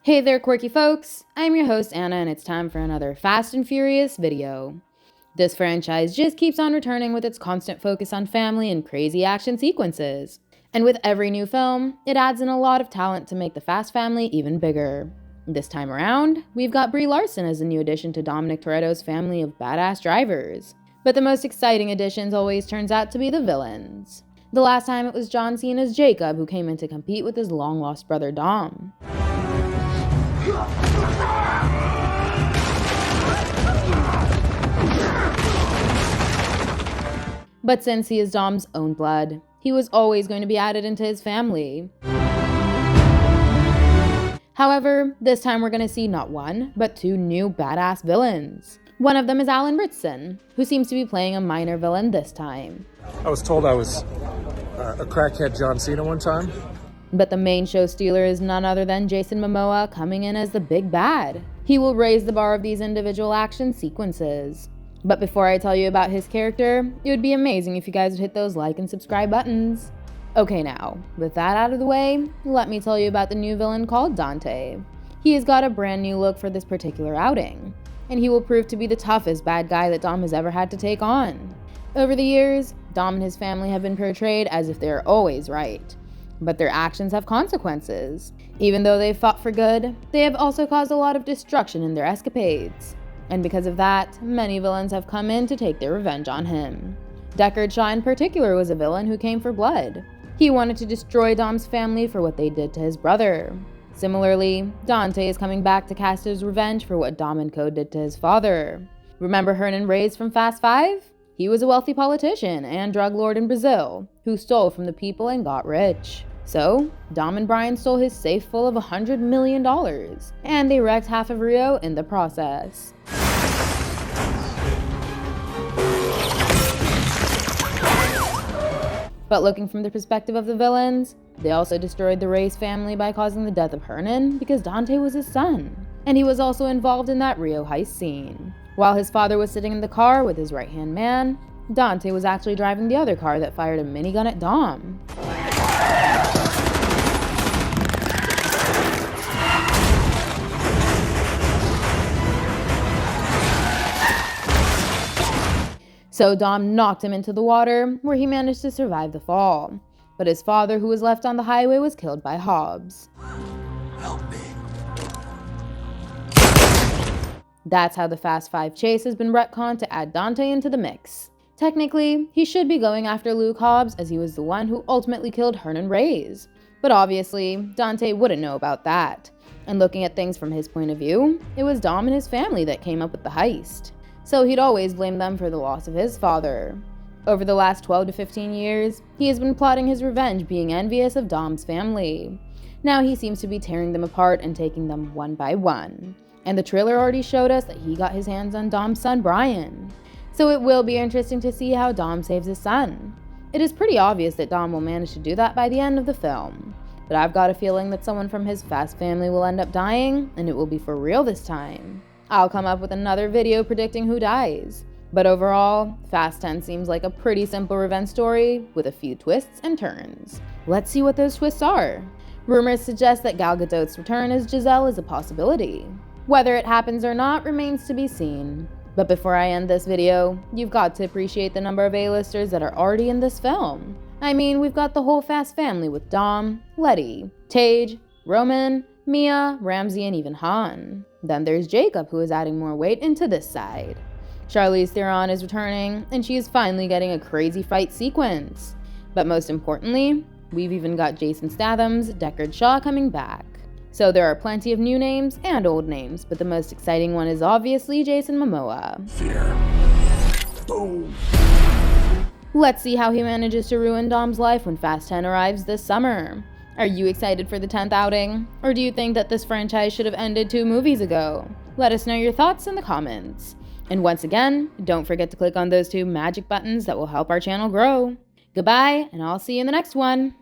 Hey there, quirky folks! I'm your host, Anna, and it's time for another Fast and Furious video. This franchise just keeps on returning with its constant focus on family and crazy action sequences. And with every new film, it adds in a lot of talent to make the Fast family even bigger. This time around, we've got Brie Larson as a new addition to Dominic Toretto's family of badass drivers. But the most exciting additions always turns out to be the villains. The last time it was John Cena's Jacob who came in to compete with his long-lost brother Dom. But since he is Dom's own blood, he was always going to be added into his family. However, this time we're going to see not one, but two new badass villains. One of them is Alan Ritchson, who seems to be playing a minor villain this time. I was told I was a crackhead John Cena one time. But the main show stealer is none other than Jason Momoa coming in as the big bad. He will raise the bar of these individual action sequences. But before I tell you about his character, it would be amazing if you guys would hit those like and subscribe buttons. Okay now, with that out of the way, let me tell you about the new villain called Dante. He has got a brand new look for this particular outing, and he will prove to be the toughest bad guy that Dom has ever had to take on. Over the years, Dom and his family have been portrayed as if they are always right. But their actions have consequences. Even though they've fought for good, they have also caused a lot of destruction in their escapades. And because of that, many villains have come in to take their revenge on him. Deckard Shaw in particular was a villain who came for blood. He wanted to destroy Dom's family for what they did to his brother. Similarly, Dante is coming back to cast his revenge for what Dom and Co did to his father. Remember Hernan Reyes from Fast Five? He was a wealthy politician and drug lord in Brazil who stole from the people and got rich. So, Dom and Brian stole his safe full of $100 million, and they wrecked half of Rio in the process. But looking from the perspective of the villains, they also destroyed the Reyes family by causing the death of Hernan because Dante was his son, and he was also involved in that Rio heist scene. While his father was sitting in the car with his right-hand man, Dante was actually driving the other car that fired a minigun at Dom. So Dom knocked him into the water, where he managed to survive the fall. But his father, who was left on the highway, was killed by Hobbs. Help me. That's how the Fast Five chase has been retconned to add Dante into the mix. Technically, he should be going after Luke Hobbs, as he was the one who ultimately killed Hernan Reyes. But obviously, Dante wouldn't know about that. And looking at things from his point of view, it was Dom and his family that came up with the heist. So he'd always blame them for the loss of his father. Over the last 12 to 15 years, he has been plotting his revenge, being envious of Dom's family. Now he seems to be tearing them apart and taking them one by one. And the trailer already showed us that he got his hands on Dom's son Brian. So it will be interesting to see how Dom saves his son. It is pretty obvious that Dom will manage to do that by the end of the film. But I've got a feeling that someone from his Fast family will end up dying, and it will be for real this time. I'll come up with another video predicting who dies. But overall, Fast 10 seems like a pretty simple revenge story with a few twists and turns. Let's see what those twists are. Rumors suggest that Gal Gadot's return as Giselle is a possibility. Whether it happens or not remains to be seen. But before I end this video, you've got to appreciate the number of A-listers that are already in this film. I mean, we've got the whole Fast family with Dom, Letty, Tage, Roman, Mia, Ramsey, and even Han. Then there's Jacob, who is adding more weight into this side. Charlize Theron is returning, and she is finally getting a crazy fight sequence. But most importantly, we've even got Jason Statham's Deckard Shaw coming back. So there are plenty of new names and old names, but the most exciting one is obviously Jason Momoa. Fear. Boom. Let's see how he manages to ruin Dom's life when Fast 10 arrives this summer. Are you excited for the 10th outing? Or do you think that this franchise should have ended 2 movies ago? Let us know your thoughts in the comments. And once again, don't forget to click on those 2 magic buttons that will help our channel grow. Goodbye, and I'll see you in the next one.